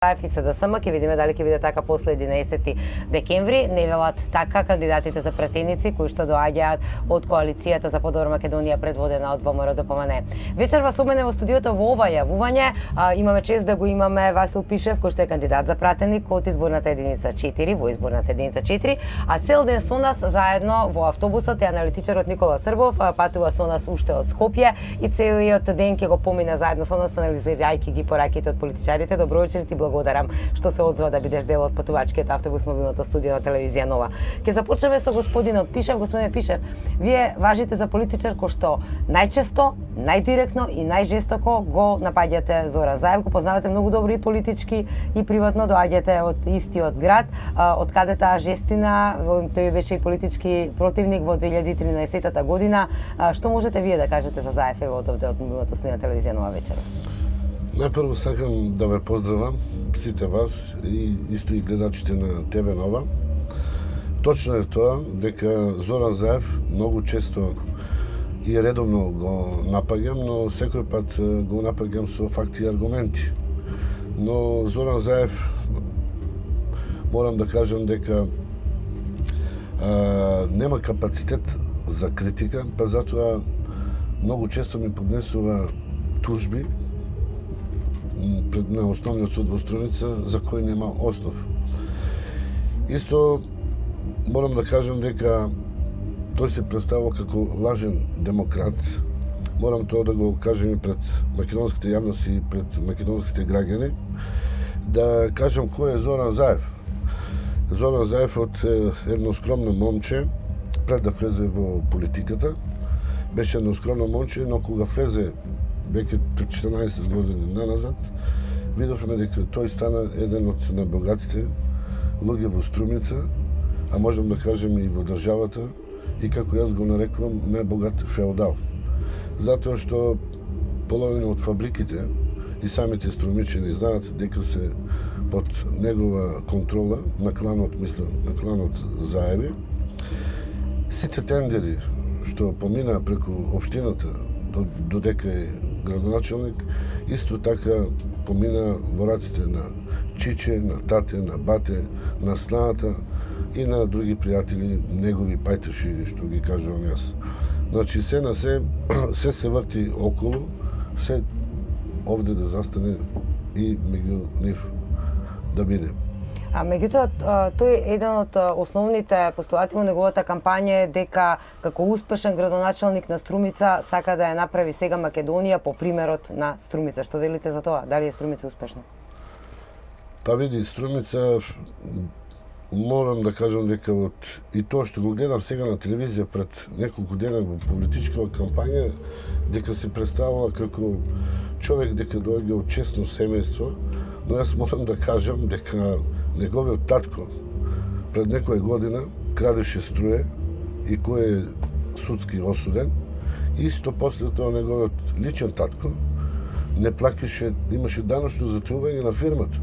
Заев и СДСМ, ќе видиме дали ќе биде така после 11 декември. Не велат така кандидатите за пратеници кои што доаѓаат од коалицијата за подобра Македонија предводена од ВМРО ДПМН. Вечер вас обмене во студиото во ова јавување. Имаме чест да го имаме Васил Пишев, кој што е кандидат за пратеник од изборната единица 4, во изборната единица 4, а цел ден со нас заедно во автобусот е аналитичарот Никола Србов, патува со нас уште од Скопје и целиот ден ќе го помина заедно со нас анализирајќи ги пораките од политичарите. Добро вечер, ти благодарам што се оdzва да бидеш дел од патувачкиот автобус мобилното студио на телевизија Нова. Ќе започнеме со господинот Пишев. Господине Пишев, вие важите за политичар кој што најчесто, најдиректно и најжестоко го напаѓате Зоран Заев. Го познавате многу добро и политички и приватно, доаѓате од истиот град. Од каде таа жестина? Тој беше и политички противник во 2013 година. Што можете вие да кажете за Заев од овде од мобилното студио на телевизија Нова вечер? Најпрво сакам да ве поздравам сите вас и исто и гледачите на ТВ Нова. Точно е тоа дека Зоран Заев многу често и редовно го напаѓам, но секој пат го напаѓам со факти и аргументи. Но Зоран Заев, морам да кажам дека нема капацитет за критика, па затоа многу често ми поднесува тужби на основниот суд во Струница за кој нема основ. Исто морам да кажам дека тој се представува како лажен демократ. Морам тоа да го кажем и пред македонските јавности и пред македонските граѓани. Да кажам кој е Зоран Заев. Зоран Заев од едно скромно момче, пред да влезе во политиката, беше едно скромно момче, но кога влезе веќе 14 години наназад, видовме дека тој стана еден од најбогатите луѓе во Струмица, а можем да кажем и во државата, и како јас го нарекувам најбогат феодал. Затоа што половина од фабриките и самите струмичани знаат дека се под негова контрола на кланот, на кланот Заеви. Сите тендери што помина преку општината додека е градоначалник, исто така помина во раците на Чиче, на Тате, на Бате, на Снаата и на други пријатели, негови пајташи, што ги кажувам јас. Значи, се на се врти околу, се овде да застане и меѓу нив да биде. Меѓутоа, тој еден од основните постулати во неговата кампања е дека како успешен градоначалник на Струмица сака да ја направи сега Македонија по примерот на Струмица. Што велите за тоа? Дали е Струмица успешна? Па види, Струмица, морам да кажам дека и тоа што го гледам сега на телевизија пред неколку дена во политичка кампања, дека се представува како човек дека доаѓа од честно семејство, но јас морам да кажам дека неговиот татко пред некоја година крадеше струја и кој е судски осуден. Исто после тоа неговиот личен татко не плаќаше, имаше даночно затојување на фирмата.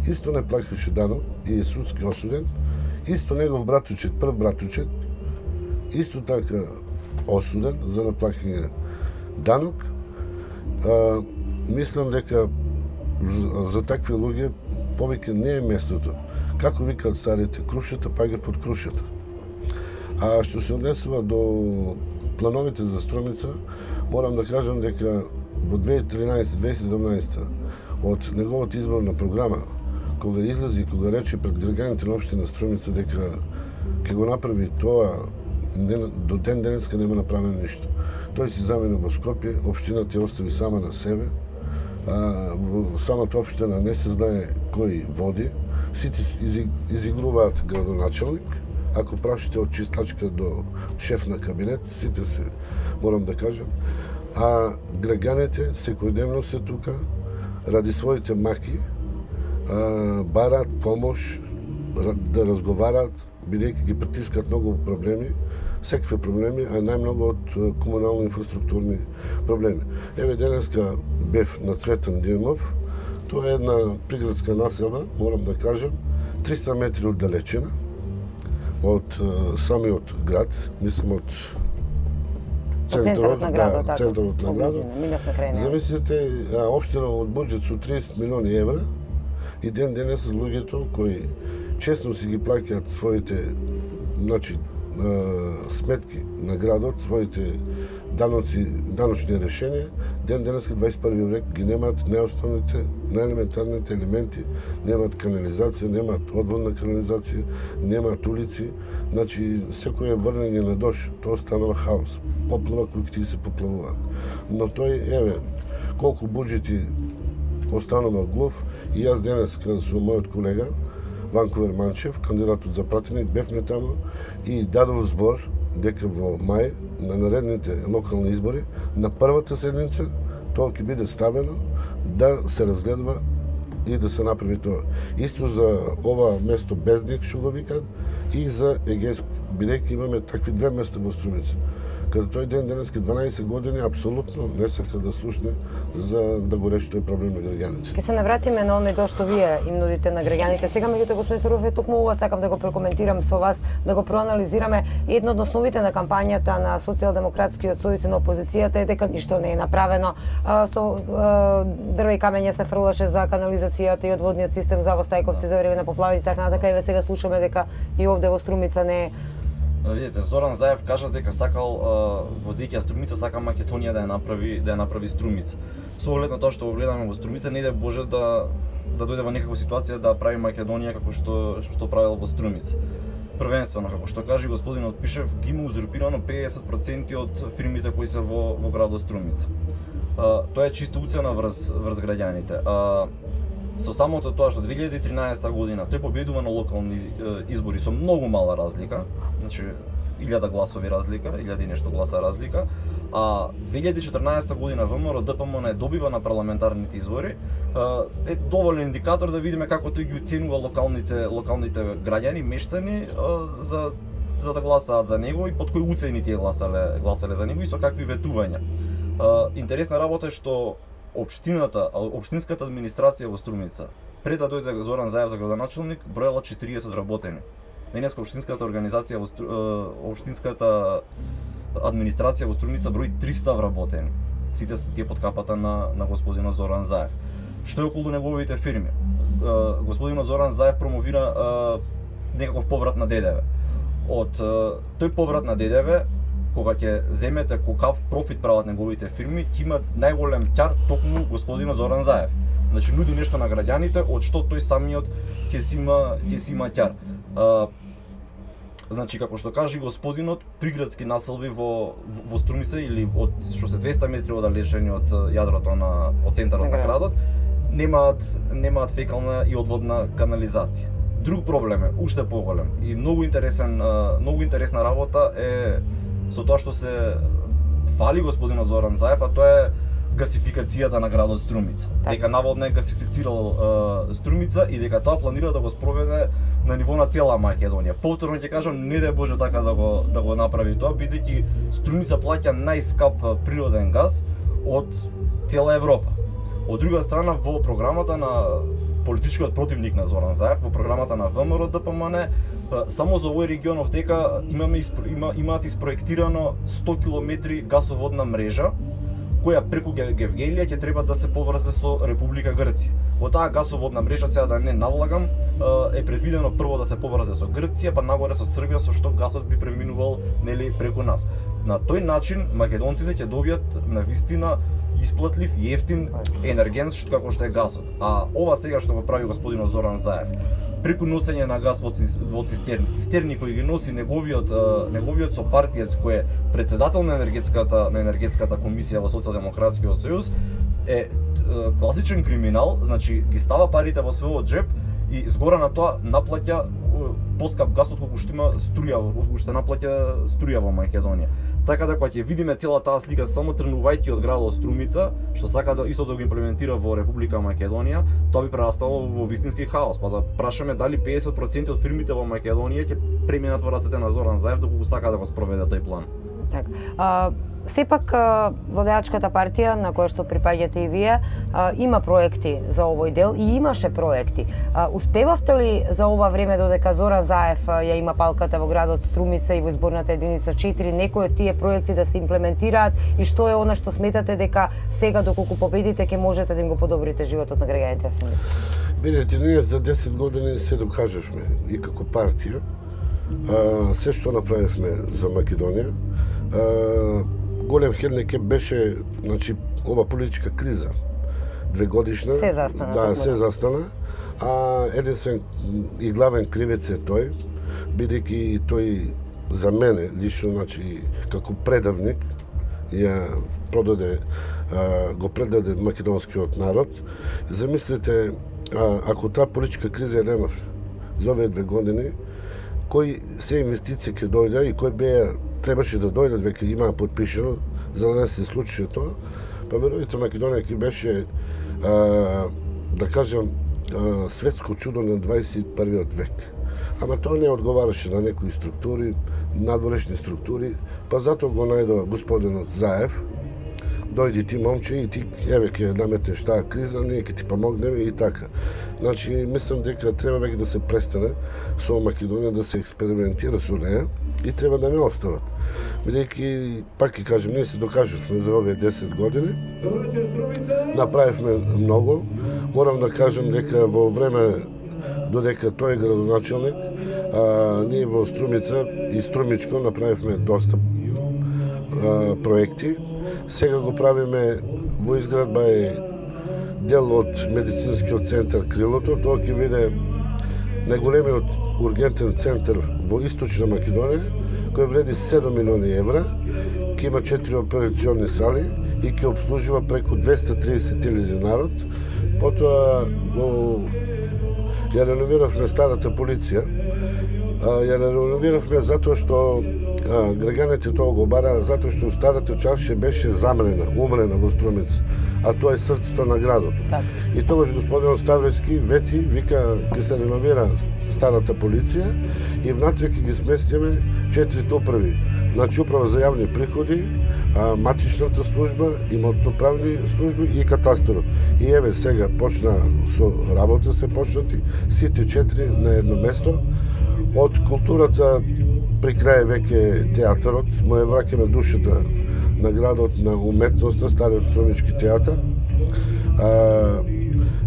Исто не плаќаше данок и е судски осуден. Исто негов братучет, прв братучет, исто така осуден за неплаќање данок. Мислам дека за такви луѓе повеќе не е местото. Како викаат старите, крушата паѓа под крушата. А што се однесува до плановите за Струмица, морам да кажам дека во 2013-2017 од неговата изборна програма, кога излезе и кога рече пред граѓаните на општина Струмица дека ќе го направи тоа, до ден денеска нема направено ништо. Тој си замена во Скопје, општината ја остави сама на себе, во самата општина не се знае кој води, сите изигруваат градоначалник, ако прашите од чистачка до шеф на кабинет, сите се, морам да кажам, а граѓаните секојдневно се тука, ради своите маки, бараат помош, да разговараат, бидејќи ги притискат многу проблеми, секакви проблеми, а најмногу од комунално-инфраструктурни проблеми. Еве денеска бев на Цветан Димов, тоа е една приградска населба, морам да кажам, 300 метри оддалечена од самиот град, мислам од центарот на градот. Замислите, општина од буџет со 30 милиони евра И ден денес луѓето кои честно си ги плаќаат своите сметки на градот, своите даночни решенија, ден денес 21 век ги немаат најосновните, најелементарните елементи, немаат канализација, немаат одводна канализација, немаат улици, значи секој врнење на дожд, тоа станува хаос, поплава кои ти се поплавуваат. Но тој, еве, колку буџети останува глув, и јас денес со мојот колега Ванко Верманчев, кандидатот за пратеник, бевме таму и дадов збор дека во мај на наредните локални избори, на првата седница, тоа ќе биде ставено да се разгледува и да се направи тоа. Исто за ова место Безник, што го викаат, и за Егејско, бидејќи имаме такви две места во Струмица. Каде тој ден денески 12 години апсолутно не сака да слушне за да го реши тој проблем на граѓаните. Ке се навратиме на оној што вие им нудите на граѓаните. Сега меѓутоа господин Саров, токму ова сакам да го прокоментирам со вас, да го проанализираме. Едно од основите на кампањата на Социјалдемократскиот сојуз и на опозицијата е дека ништо не е направено. Со дрве и камења се фрлаше за канализацијата и одводниот систем за Стајковци за време на поплавите, така натака. Еве сега слушаме дека и овде во Струмица не е. Видите, Зоран Заев кажа дека сакал водејќи Струмица, сака Македонија да ја направи Струмица. Со оглед на тоа што го гледаме во Струмица, не дај Боже да дојде во некаква ситуација да прави Македонија како што правил во Струмица. Првенствено, како што кажи господинот Пишев, ги има узурпирано 50% од фирмите кои се во градот Струмица. Тоа е чисто уцена врз граѓаните. Со самото тоа што 2013 година тој победува на локални избори со многу мала разлика, значи 1000 гласови разлика, 1000 и нешто гласа разлика, а 2014 година ВМРО ДПМН добива на парламентарните избори, е доволен индикатор да видиме како тој ги оценува локалните граѓани, мештани за да гласаат за него и под кои уцени тие гласале за него и со какви ветувања. Интересна работа е што општинската администрација во Струмица, пред да дојде Зоран Заев за градоначелник, броела 40 вработени. Денеска општинската администрација во Струмица брои 300 вработени. Сите се тие под капата на господинот Зоран Заев. Што е околу неговите фирми? Господинот Зоран Заев промовира некаков поврат на ДДВ. Од тој поврат на ДДВ, кога ќе земете колкав профит прават неговите фирми, ќе има најголем ќар токму господинот Зоран Заев. Значи нуди нешто на граѓаните од што тој самиот ќе си има ќар. Значи како што кажи господинот, приградски населби во Струмица или од што се 200 метри оддалечени од јадрото од центарот на градот, немаат фекална и одводна канализација. Друг проблем е уште поголем и многу интересна работа е со тоа што се фали господинот Зоран Заев, а тоа е гасификацијата на градот Струмица. Дека наводно е гасифицирал Струмица и дека тоа планира да го спроведе на ниво на цела Македонија. Повторно ќе кажам, не дај Боже така да го направи тоа, бидејќи Струмица плаќа најскап природен газ од цела Европа. Од друга страна, во програмата на политичкиот противник на Зоран Заев, во програмата на ВМРО ДПМН, само за овој регион овдека имаат испроектирано 100 километри гасоводна мрежа, која преку Гевгелија ќе треба да се поврзе со Република Грција. Во таа гасоводна мрежа, сега да не навлагам, е предвидено прво да се поврзе со Грција, па нагоре со Србија, со што гасот би преминувал преку нас. На тој начин македонците ќе добијат навистина исплатлив и ефтин енергент како што е гасот. А ова сега што го прави господинот Зоран Заев, преку носење на газ во цистерни кои ги носи неговиот сопартиец кој е председател на енергетската комисија во Социјалдемократскиот сојуз, е класичен криминал, значи ги става парите во својот џеп и згора на тоа наплаќа поскап газ од колку што има струја, колку што се наплаќа струја во Македонија. Така да кога ќе видиме цела таа слика само тргнувајќи од градот Струмица, што сака да исто да го имплементира во Република Македонија, тоа би прерастало во вистински хаос. Па да прашаме дали 50% од фирмите во Македонија ќе преминат во рацете на Зоран Заев доколку сака да го спроведе тој план. Така. Сепак Водеачката партија на која што припаѓате и вие има проекти за овој дел и имаше проекти. Успевавте ли за ова време додека Зоран Заев ја има палката во градот Струмица и во изборната единица 4 некои од тие проекти да се имплементираат и што е она што сметате дека сега доколку победите ќе можете да им го подобрите животот на граѓаните на Струмица? Видите, ние за 10 години се докажавме и како партија. Се што направивме за Македонија. Голем хендикеп беше, значи, ова политичка криза. 2 годишна. Се застана. Да, се застана. Единствен и главен кривец е тој, бидејќи тој за мене лично, значи, како предавник, го предаде македонскиот народ. Замислите, ако таа политичка криза ја немав за овие 2 години, кои се инвестиции ќе дојде и кои требаше да дојдат, веќе имаа подпишено, за да не се случи тоа, па веројате Македонија ќе беше, да кажам, светско чудо на 21 век. Ама тоа не одговараше на некои структури, надворешни структури, па затоа го најдоа господинот Заев. Дојди ти, момче, и ти, еве, ќе наметнеш таа криза, ние ќе ти помогнеме и така. Значи, мислам дека треба веќе да се престане со Македонија, да се експериментира со неја и треба да не остават. Бидејќи, пак ќе кажем, ние се докажавме за овие 10 години, направивме многу. Морам да кажем дека во време додека тој е градоначалник, ние во Струмица и Струмичко направивме доста проекти. Сега го правиме во изградба е дел од медицинскиот центар Крилото. Тоа ќе биде најголемиот ургентен центар во Источна Македонија, кој вреди 7 милиони евра, ќе има 4 операциони сали и ќе обслужува преку 230.000 народ. Потоа ја реновиравме старата полиција. Ја реновиравме затоа што граѓаните тоа го бара, затоа што старата чаршија беше замрена, умрена во Струмица, а тоа е срцето на градот. Так. И тогаш господин Ставрески вети, вика, ќе се реновира старата полиција и внатре ќе ги сместиме 4 управи. Значи управа за јавни приходи, матичната служба, имотноправни служби и катастерот. И еве сега почна со работа, се почнати сите 4 на едно место. Од културата при крај веќе театарот, му ја враќаме душата на градот, на уметноста, стариот Струмички театар.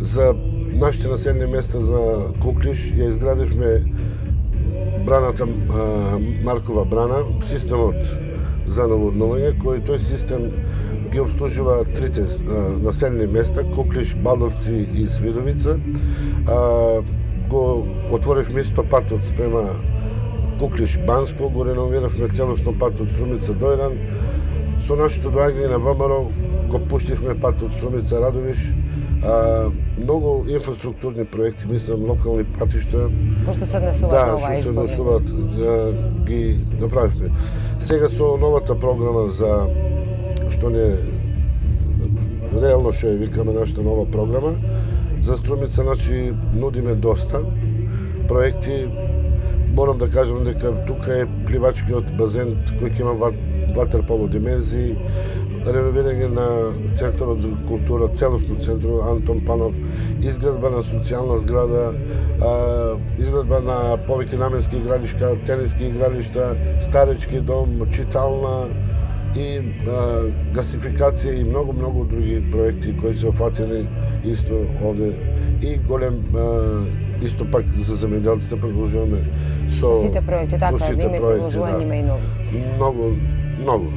За нашите населени места за Куклиш ја изградивме браната Маркова брана, системот за наводнување, кој тој систем ги обслужува трите населени места, Куклиш, Баловци и Свидовица. Го отворивме исто патот спрема Куклиш-Банско, го реновиравме целосно патот Струмица Дојран. Со нашето доаѓање на ВМРО го пуштивме патот Струмица Радовиш. Многу инфраструктурни проекти, мислам, локални патишта. Пошто се однесуваат на ова што се однесуваат, ги направивме. Сега со новата програма за што не реално што ја викаме нашата нова програма, за Струмица, значи, нудиме доста проекти. Морам да кажам дека тука е пливачкиот базен кој ќе има ватерполо димензии, реновирање на Центарот за култура, целосно центар Антон Панов, изградба на социјална зграда, изградба на повеќе наменски игралишта, тениски игралишта, старечки дом, читална и гасификација и многу други проекти кои се офатени исто овде. И голем исто пак за земјоделците продолжуваме со сите проекти, така, нема продолжување, има и нови. Многу.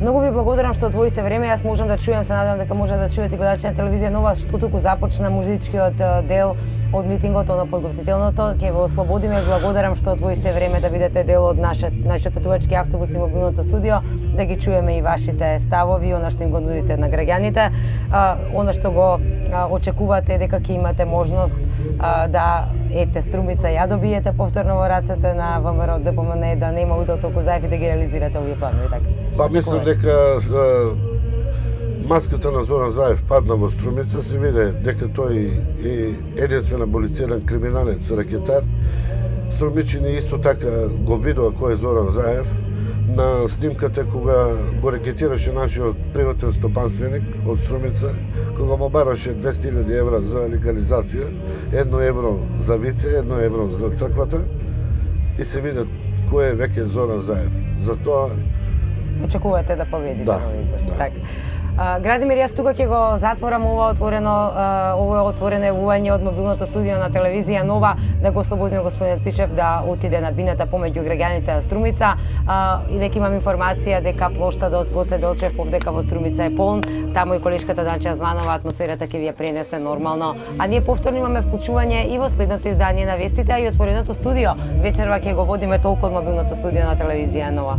Многу ви благодарам што одвоите време. Јас можам да чуjem, се надевам дека може да чуете гледачи на телевизија Нова, што туку започна музичкиот дел од митингот, на подготвителното. Ќе ве ослободиме. Благодарам што одвоите време да бидете дел од нашиот патувачки автобус и мобилното студио, да ги чуеме и вашите ставови, она што им го нудите на граѓаните. Она што го очекувате дека ќе имате можност да Струмица ја добиете повторно во рацете на ВМРО ДПМН, да нема удел толку заев и да ги реализирате овие планови, така. Па мислам дека маската на Зоран Заев падна во Струмица, се виде дека тој е единствен аболициран криминалец, ракетар. Струмичини исто така го видува кој е Зоран Заев на снимката кога го ракетираше нашиот приватен стопанственик од Струмица, кога му бараше 200.000 евра за легализација, 1 евро за вице, 1 евро за црквата, и се види кој е веќе Зоран Заев. Затоа очекувате да победите на избори. Да. Така. Градимир, јас тука ќе го затворам ова отворено јавување од мобилното студио на телевизија Нова, да го ослободиме господинот Пишев да отиде на бината помеѓу граѓаните на Струмица. И веќе имам информација дека плоштадот Гоце Делчев овдека во Струмица е полн. Таму и колешката Данче Азманова, атмосферата ќе ви ја пренесе нормално. А ние повторно имаме вклучување и во следното издание на вестите, а и отвореното студио. Вечерва ќе го водиме толку од мобилното студио на телевизија Нова.